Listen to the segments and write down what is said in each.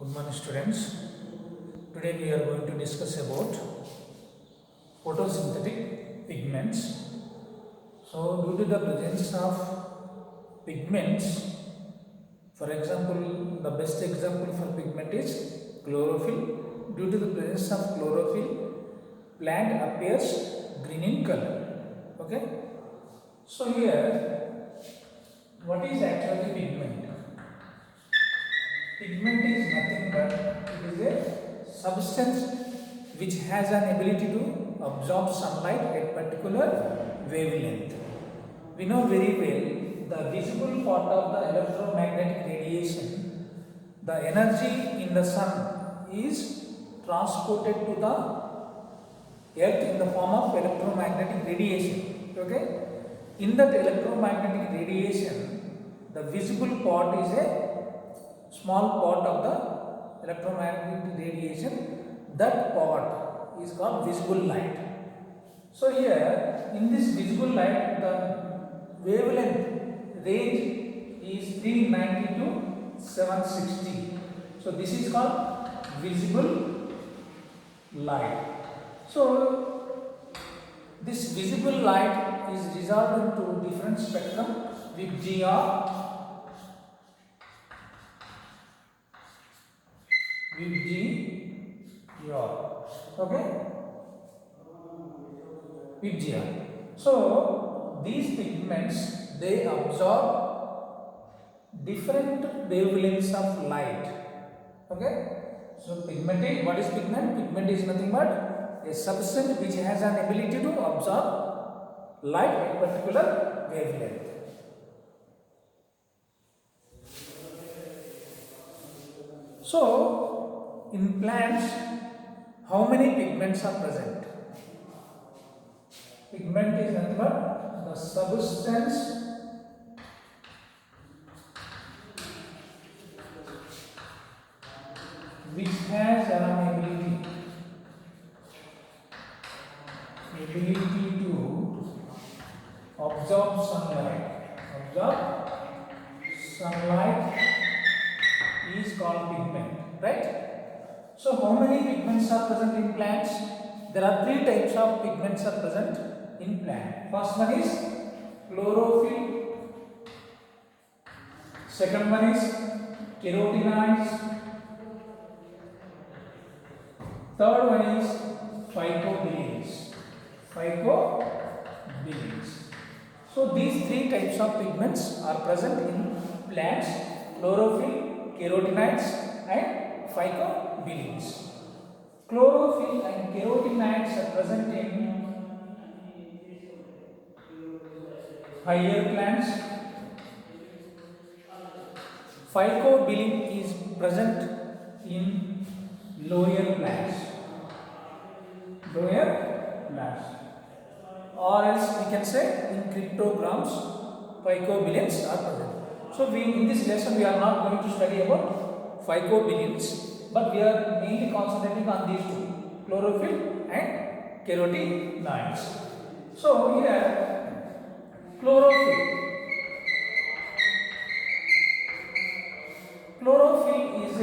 Good morning students. Today we are going to discuss about photosynthetic pigments. So due to the presence of pigments, for example, the best example for pigment is chlorophyll. Due to the presence of chlorophyll, plant appears green in color. Okay. So here, what is actually pigment? Pigment is nothing but it is a substance which has an ability to absorb sunlight at particular wavelength. We know very well the visible part of the electromagnetic radiation, the energy in the sun is transported to the earth in the form of electromagnetic radiation. Okay? In that electromagnetic radiation, the visible part is a small part of the electromagnetic radiation. That part is called visible light. So here in this visible light, the wavelength range is 390 to 760. So this is called visible light. So this visible light is resolved into different spectrum with GR, with GR, okay, with GR. So these pigments, they absorb different wavelengths of light. Okay. So pigment is, what is pigment? Pigment is nothing but a substance which has an ability to absorb light at particular wavelength. So in plants, how many pigments are present? Pigment is nothing but the substance which has an ability to absorb sunlight. Is called pigment, right? So how many pigments are present in plants? There are three types of pigments are present in plant. First one is chlorophyll. Second one is carotenoids. Third one is phycobilins. So these three types of pigments are present in plants: chlorophyll, carotenoids and phycobilins. Chlorophyll and carotenoids are present in higher plants. Phycobilin is present in lower plants. Or else we can say in cryptograms, phycobilins are present. So in this lesson we are not going to study about phycobilins, but we are mainly concentrating on these two, chlorophyll and carotenoids. So here chlorophyll is a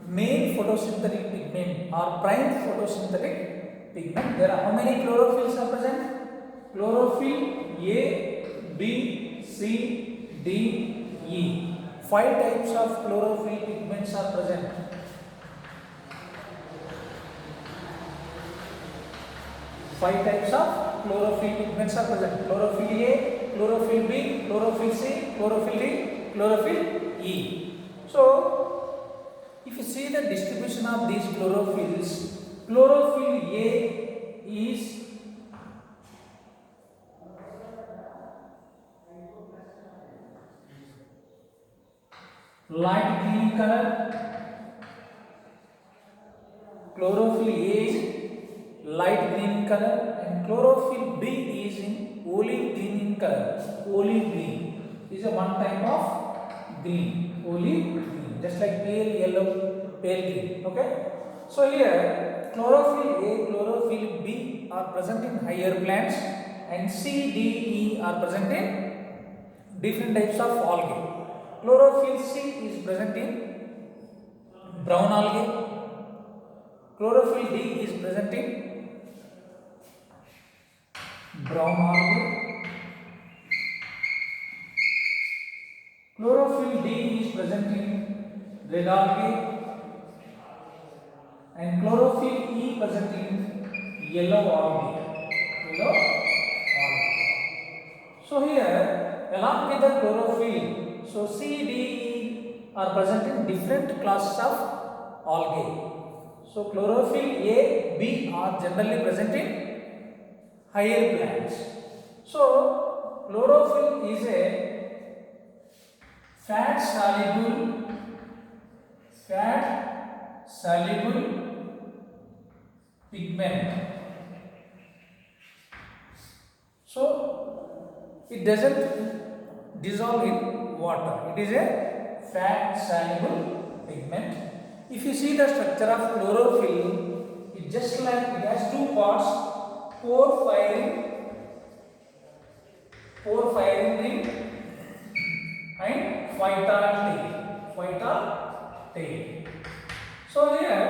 main photosynthetic pigment or prime photosynthetic pigment. There are how many chlorophylls are present? Chlorophyll A, B, C, D, E. 5 types of chlorophyll pigments are present. Chlorophyll A, chlorophyll B, chlorophyll C, chlorophyll D, chlorophyll E. So if you see the distribution of these chlorophylls, chlorophyll A is light green color. Chlorophyll A is light green color, and chlorophyll B is in olive green in color. Olive green is a one type of green. Olive green, just like pale yellow, pale green. Okay. So here chlorophyll A, chlorophyll B are present in higher plants, and C, D, E are present in different types of algae. Chlorophyll C is present in brown algae. Chlorophyll D is present in brown algae. Chlorophyll D is present in red algae, and chlorophyll E present in yellow algae. So here, along with the chlorophyll, so C, D, E are present in different classes of algae. So chlorophyll A, B are generally present in higher plants. So chlorophyll is a fat soluble pigment. So it doesn't dissolve in water. It is a fat soluble pigment. If you see the structure of chlorophyll, it just like it has two parts: pore-firing ring and phytal tail. So here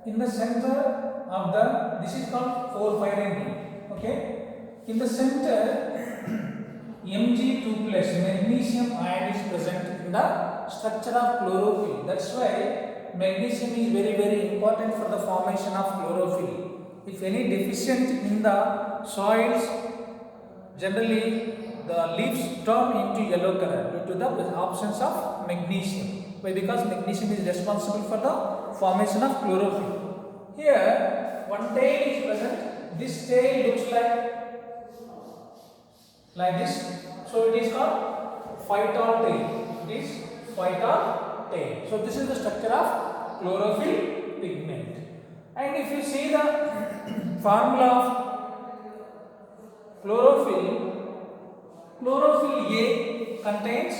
in the center of this is called pore-firing ring. Okay, in the center Mg2 plus magnesium ion is present in the structure of chlorophyll. That's why magnesium is very important for the formation of chlorophyll. If any deficient in the soils, generally the leaves turn into yellow color due to the absence of magnesium. Why? Because magnesium is responsible for the formation of chlorophyll. Here one tail is present. This tail looks like this. So it is called phytal tail. It is phytal tail. So this is the structure of chlorophyll pigment. And if you see the formula of chlorophyll A contains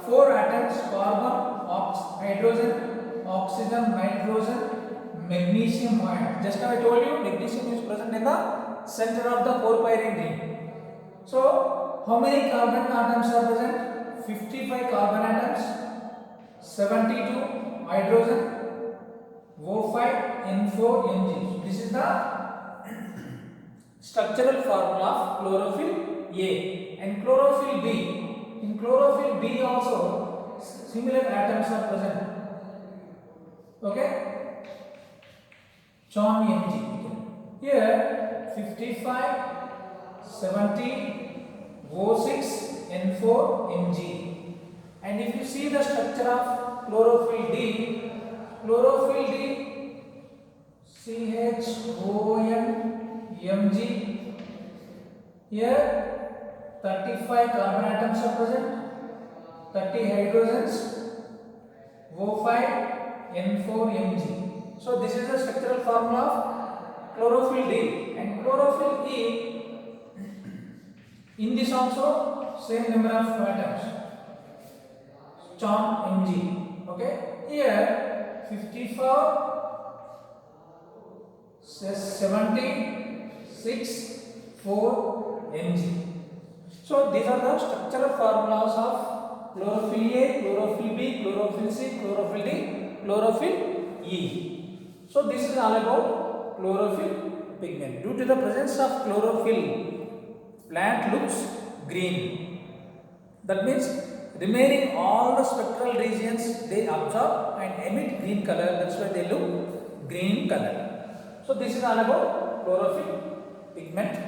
4 atoms: carbon, hydrogen, oxygen, nitrogen, magnesium ion. Just now I told you magnesium is present in the center of the pore-firing ring. So how many carbon atoms are present? 55 carbon atoms, 72 hydrogen, O5, N4, Mg. This is the structural formula of chlorophyll A. And chlorophyll B. In chlorophyll B also similar atoms are present. Okay, John Mg. Here 55, 70, O6, N4, Mg. And if you see the structure of chlorophyll D, CHON Mg. Here 35 carbon atoms are present, 30 hydrogens, O5, N4, Mg. So this is the structural formula of chlorophyll D. And chlorophyll E, in this also same number of atoms, CHON Mg. Okay, here 54, 76, 4 Mg. So these are the structural formulas of chlorophyll A, chlorophyll B, chlorophyll C, chlorophyll D, chlorophyll E. So this is all about chlorophyll pigment. Due to the presence of chlorophyll, plant looks green. That means remaining all the spectral regions they absorb and emit green color. That's why they look green color. So this is all about chlorophyll pigment.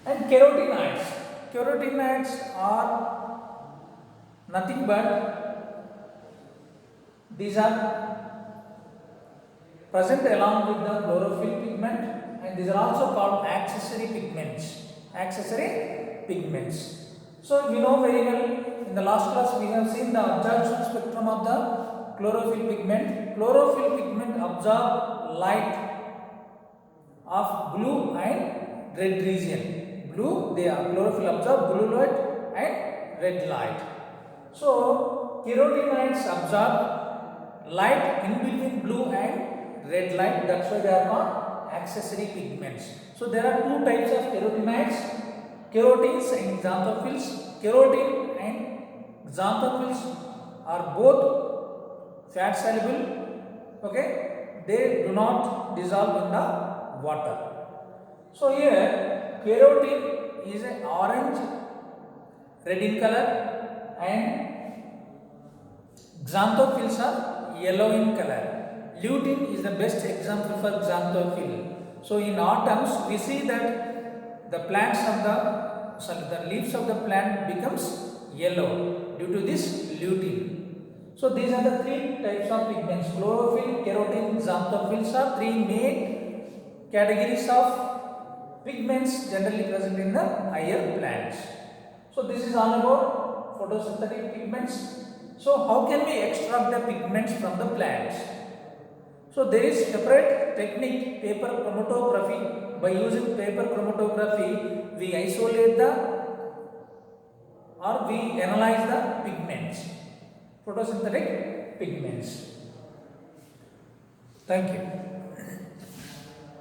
And carotenoids. Carotenoids are nothing but these are present along with the chlorophyll pigment, and these are also called accessory pigments. So we know very well, in the last class we have seen the absorption spectrum of the chlorophyll pigment. Chlorophyll pigment absorb light of blue and red region. Blue, they are chlorophyll absorb blue light and red light. So carotenoids absorb light in between blue and red light. That's why they are called accessory pigments. So there are two types of carotenoids: carotenes and xanthophylls. Carotene and xanthophylls are both fat soluble. Okay, they do not dissolve in the water. So here carotene is an orange red in color and xanthophylls are yellow in color. Lutein is the best example for xanthophyll. So in autumns we see that the plants of the leaves of the plant becomes yellow due to this lutein. So these are the three types of pigments: chlorophyll, carotene, xanthophylls are three main categories of pigments generally present in the higher plants. So this is all about photosynthetic pigments. So how can we extract the pigments from the plants? So there is separate technique, paper chromatography. By using paper chromatography, we isolate we analyze the pigments, photosynthetic pigments. Thank you.